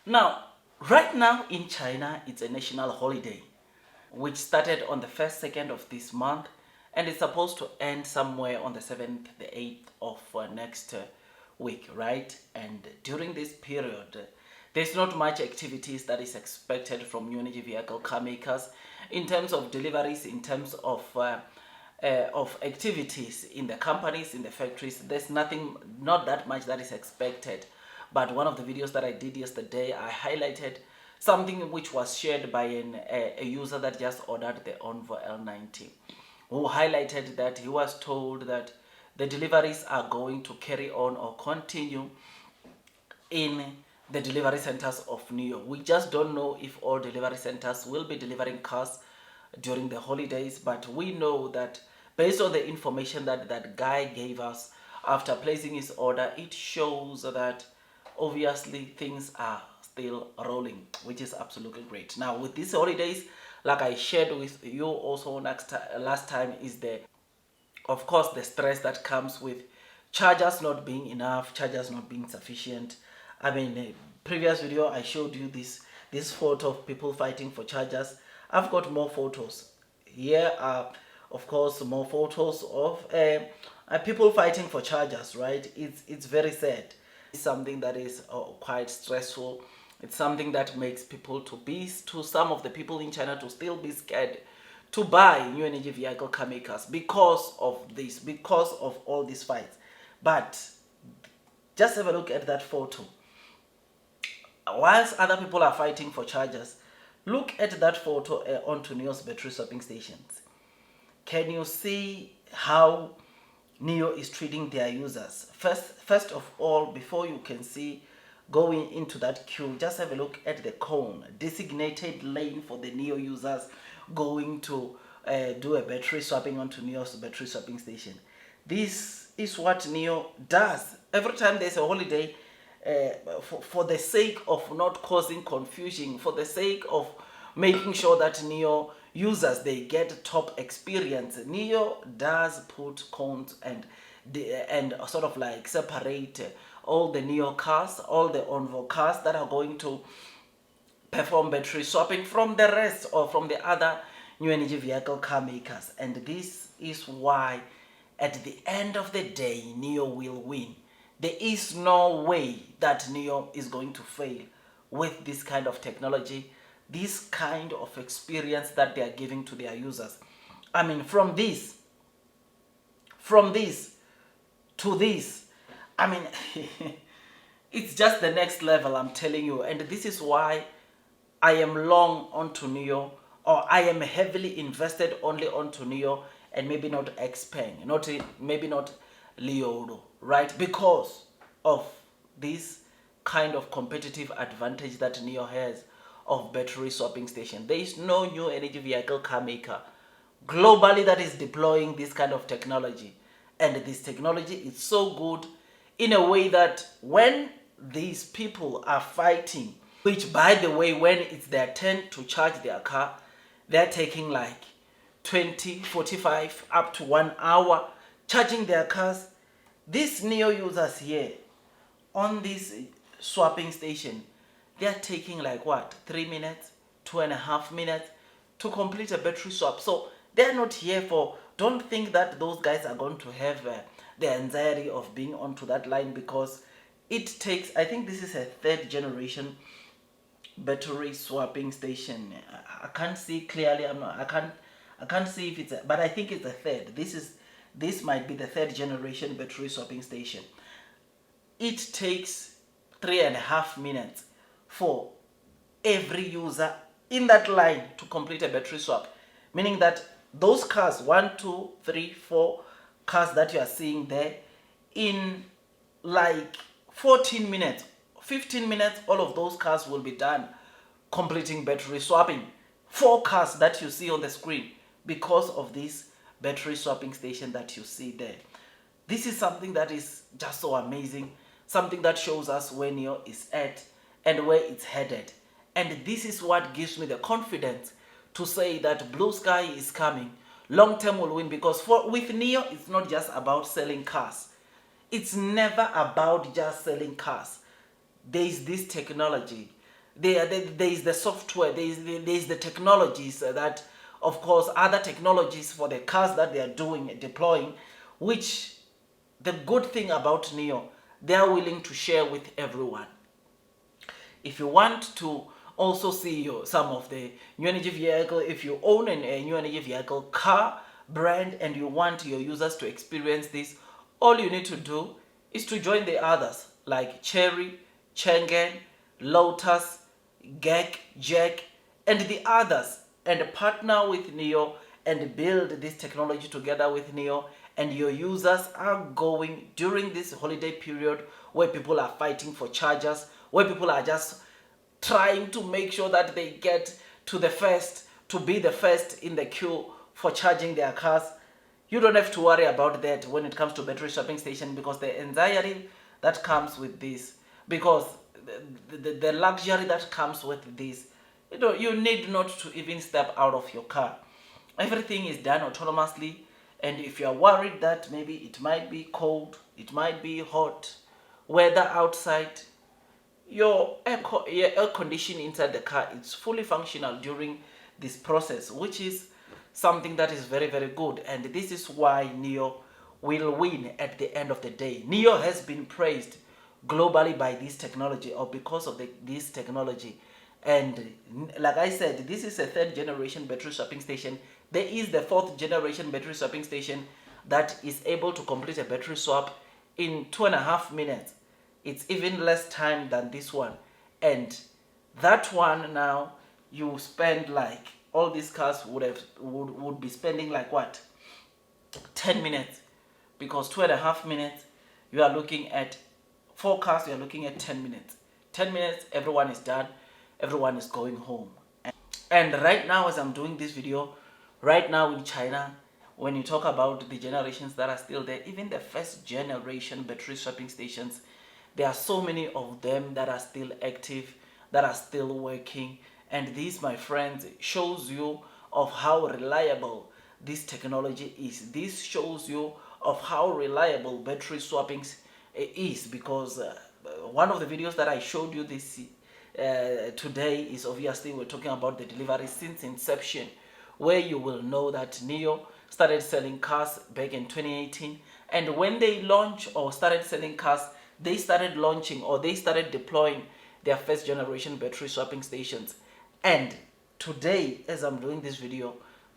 Now, right now in China, it's a national holiday, which started on the 1st, 2nd of this month, and it's supposed to end somewhere on the 7th, the 8th of next week, right? And during this period, there's not much activities that is expected from new energy vehicle car makers in terms of deliveries, in terms of activities in the companies, in the factories. There's nothing, not that much that is expected. But one of the videos that I did yesterday, I highlighted something which was shared by a user that just ordered the Envo L90, who highlighted that he was told that the deliveries are going to carry on or continue in the delivery centers of NEO. We just don't know if all delivery centers will be delivering cars during the holidays, but we know that based on the information that that guy gave us after placing his order, it shows that obviously things are still rolling, which is absolutely great. Now with these holidays, like I shared with you also last time, is the, of course, the stress that comes with chargers not being enough, chargers not being sufficient. I mean, a previous video I showed you this photo of people fighting for chargers. I've got more photos. Here are, of course, more photos of people fighting for chargers, right? It's very sad. It's something that is quite stressful. It's something that makes people to some of the people in China to still be scared to buy new energy vehicle car makers because of this, because of all these fights. But just have a look at that photo. Whilst other people are fighting for chargers, look at that photo onto NEO's battery swapping stations. Can you see how NEO is treating their users? First of all, before you can see going into that queue, just have a look at the cone, designated lane for the NEO users going to do a battery swapping onto NEO's battery swapping station. This is what NEO does every time there's a holiday. For the sake of not causing confusion, for the sake of making sure that NEO users, they get top experience, NEO does put cones and sort of like separate all the NEO cars, all the Envo cars that are going to perform battery swapping from the rest or from the other new energy vehicle car makers. And this is why at the end of the day, NEO will win. There is no way that NEO is going to fail with this kind of technology, this kind of experience that they are giving to their users. I mean, from this to this, I mean, it's just the next level, I'm telling you. And this is why I am long onto NEO, or I am heavily invested only onto NEO and maybe not Xpeng, maybe not Leodo, right? Because of this kind of competitive advantage that NEO has of battery swapping station. There is no new energy vehicle car maker globally that is deploying this kind of technology. And this technology is so good in a way that when these people are fighting, which by the way, when it's their turn to charge their car, they're taking like 20, 45, up to 1 hour charging their cars. These NEO users here on this swapping station, they're taking like what, 3 minutes, 2.5 minutes to complete a battery swap. So they're not here for, don't think that those guys are going to have the anxiety of being onto that line, because it takes, I think this is a 3rd generation battery swapping station. I can't see clearly. I can't see if it's but I think it's the 3rd. This might be the 3rd generation battery swapping station. It takes 3.5 minutes for every user in that line to complete a battery swap, meaning that those cars, 1, 2, 3, 4 cars that you are seeing there, in like 14 minutes, 15 minutes, all of those cars will be done completing battery swapping. 4 cars that you see on the screen because of this battery swapping station that you see there. This is something that is just so amazing, something that shows us where NEO is at and where it's headed. And this is what gives me the confidence to say that blue sky is coming. Long term will win, because with NEO, it's not just about selling cars. It's never about just selling cars. There is this technology There is the software, there is the technologies that, of course, other technologies for the cars that they are deploying, which the good thing about NEO, they are willing to share with everyone. If you want to also see some of the new energy vehicle, if you own a new energy vehicle car brand and you want your users to experience this, all you need to do is to join the others like Cherry, Chengen, Lotus, Gek, Jack, and the others, and partner with NEO and build this technology together with NEO. And your users are going during this holiday period where people are fighting for chargers, where people are just trying to make sure that they get to be the first in the queue for charging their cars. You don't have to worry about that when it comes to battery swapping station, because the anxiety that comes with this, because the luxury that comes with this, you need not to even step out of your car. Everything is done autonomously. And if you are worried that maybe it might be cold, it might be hot, weather outside, your air conditioning inside the car is fully functional during this process, which is something that is very, very good. And this is why NEO will win at the end of the day. NEO has been praised globally by this technology, or because of this technology. And like I said, this is a 3rd generation battery swapping station. There is the 4th generation battery swapping station that is able to complete a battery swap in 2.5 minutes. It's even less time than this one. And that one now, you spend like, all these cars would be spending like what? 10 minutes. Because 2.5 minutes, you are looking at 4 cars, you are looking at 10 minutes. 10 minutes, everyone is done. Everyone is going home. And right now, as I'm doing this video, right now in China, when you talk about the generations that are still there, even the 1st generation battery swapping stations, there are so many of them that are still active, that are still working. And this, my friends, shows you of how reliable this technology is. This shows you of how reliable battery swapping is, because one of the videos that I showed you this today is obviously we're talking about the delivery since inception, where you will know that NEO started selling cars back in 2018. And when they launched or started selling cars, they started launching or they started deploying their 1st generation battery swapping stations. And today, as I'm doing this video,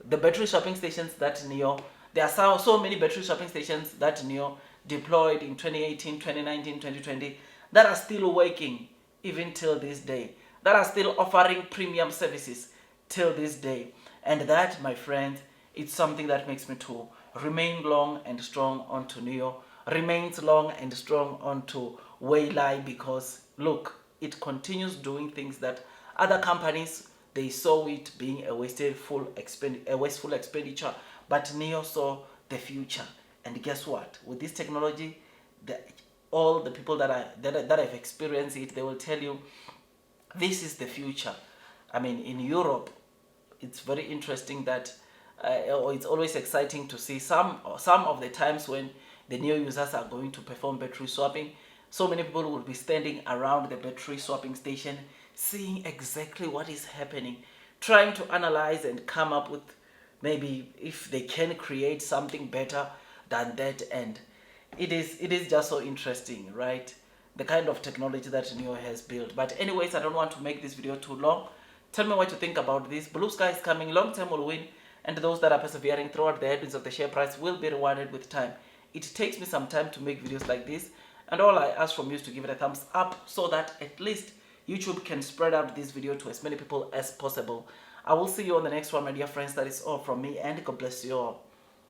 the battery swapping stations that NEO, there are so many battery swapping stations that NEO deployed in 2018, 2019, 2020 that are still working even till this day, that are still offering premium services till this day. And that, my friend, it's something that makes me to remain long and strong onto NEO, remains long and strong onto Waylai, because look, it continues doing things that other companies, they saw it being a wasteful expenditure, but NEO saw the future. And guess what? With this technology, all the people that have experienced it, they will tell you this is the future. I mean, in Europe, it's very interesting that, or it's always exciting to see some of the times when the NEO users are going to perform battery swapping. So many people will be standing around the battery swapping station, seeing exactly what is happening, trying to analyze and come up with maybe if they can create something better than that. And it is just so interesting, right? The kind of technology that NEO has built. But anyways, I don't want to make this video too long. Tell me what you think about this. Blue sky is coming, long term will win, and those that are persevering throughout the headwinds of the share price will be rewarded with time. It takes me some time to make videos like this, and all I ask from you is to give it a thumbs up so that at least YouTube can spread out this video to as many people as possible. I will see you on the next one, my dear friends. That is all from me, and God bless you all.